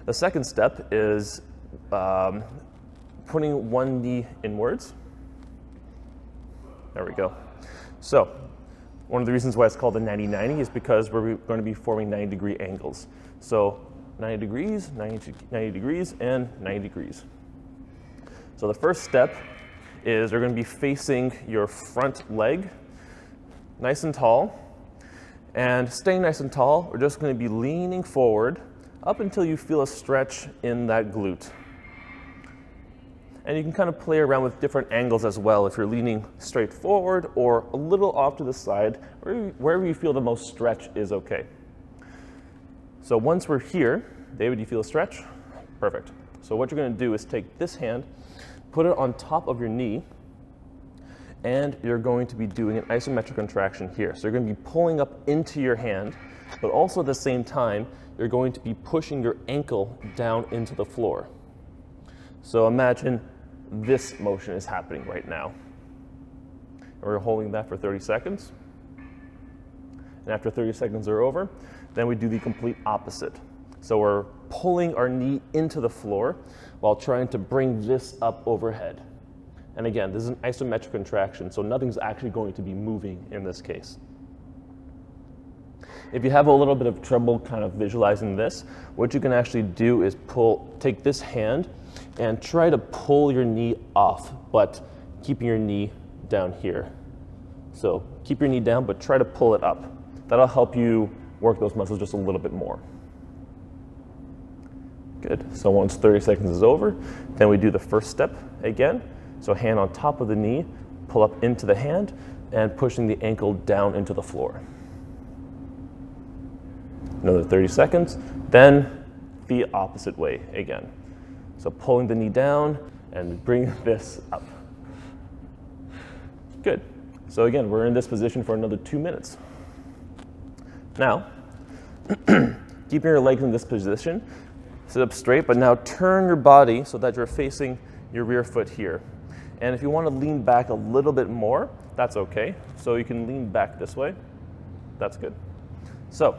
The second step is putting one knee inwards. There we go. So one of the reasons why it's called the 90-90 is because we're going to be forming 90-degree angles. So 90 degrees, 90 degrees, and 90 degrees. So the first step is you're going to be facing your front leg nice and tall. And staying nice and tall, we're just going to be leaning forward up until you feel a stretch in that glute. And you can kind of play around with different angles as well if you're leaning straight forward or a little off to the side, wherever you feel the most stretch is okay. So once we're here, David, you feel a stretch? Perfect. So what you're going to do is take this hand, put it on top of your knee, and you're going to be doing an isometric contraction here. So you're going to be pulling up into your hand, but also at the same time, you're going to be pushing your ankle down into the floor. So imagine this motion is happening right now. And we're holding that for 30 seconds. And after 30 seconds are over, then we do the complete opposite. So we're pulling our knee into the floor while trying to bring this up overhead. And again, this is an isometric contraction, so nothing's actually going to be moving in this case. If you have a little bit of trouble kind of visualizing this, what you can actually do is take this hand and try to pull your knee off, but keeping your knee down here. So keep your knee down, but try to pull it up. That'll help you work those muscles just a little bit more. Good. So once 30 seconds is over, then we do the first step again. So hand on top of the knee, pull up into the hand, and pushing the ankle down into the floor. Another 30 seconds, then the opposite way again. So pulling the knee down and bring this up. Good. So again, we're in this position for another 2 minutes. Now, keeping your legs in this position, sit up straight, but now turn your body so that you're facing your rear foot here. And if you want to lean back a little bit more, that's okay. So you can lean back this way. That's good. So,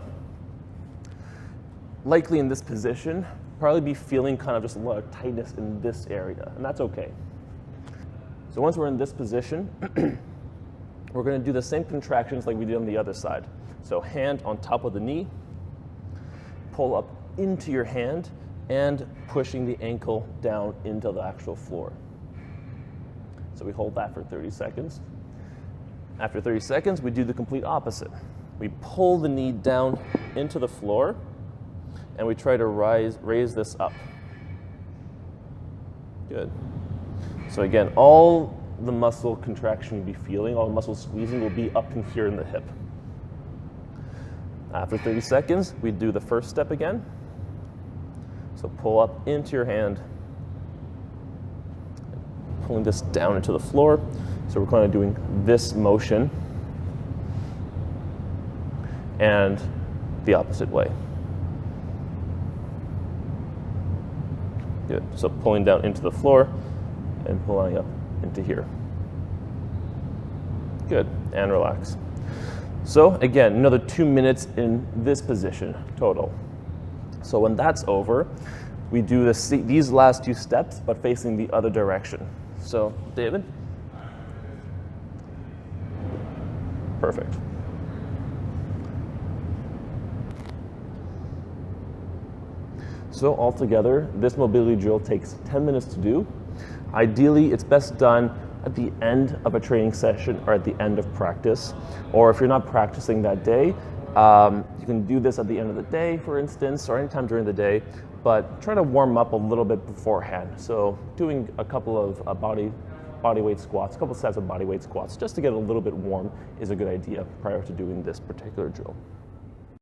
likely in this position, probably be feeling kind of just a lot of tightness in this area, and that's okay. So once we're in this position, we're going to do the same contractions like we did on the other side. So hand on top of the knee, pull up into your hand, and pushing the ankle down into the actual floor. So we hold that for 30 seconds. After 30 seconds, we do the complete opposite. We pull the knee down into the floor, and we try to raise this up. Good. So again, all the muscle contraction you'll be feeling, all the muscle squeezing will be up in here in the hip. After 30 seconds, we do the first step again. So pull up into your hand, pulling this down into the floor. So we're kind of doing this motion and the opposite way. Good. So pulling down into the floor and pulling up into here. Good. And relax. So again, another 2 minutes in this position total. So when that's over, we do these last 2 steps, but facing the other direction. So, David? Perfect. So altogether, this mobility drill takes 10 minutes to do. Ideally, it's best done at the end of a training session or at the end of practice. Or if you're not practicing that day, you can do this at the end of the day, for instance, or anytime during the day, but try to warm up a little bit beforehand. So doing a couple of body weight squats, a couple sets of body weight squats, just to get a little bit warm is a good idea prior to doing this particular drill.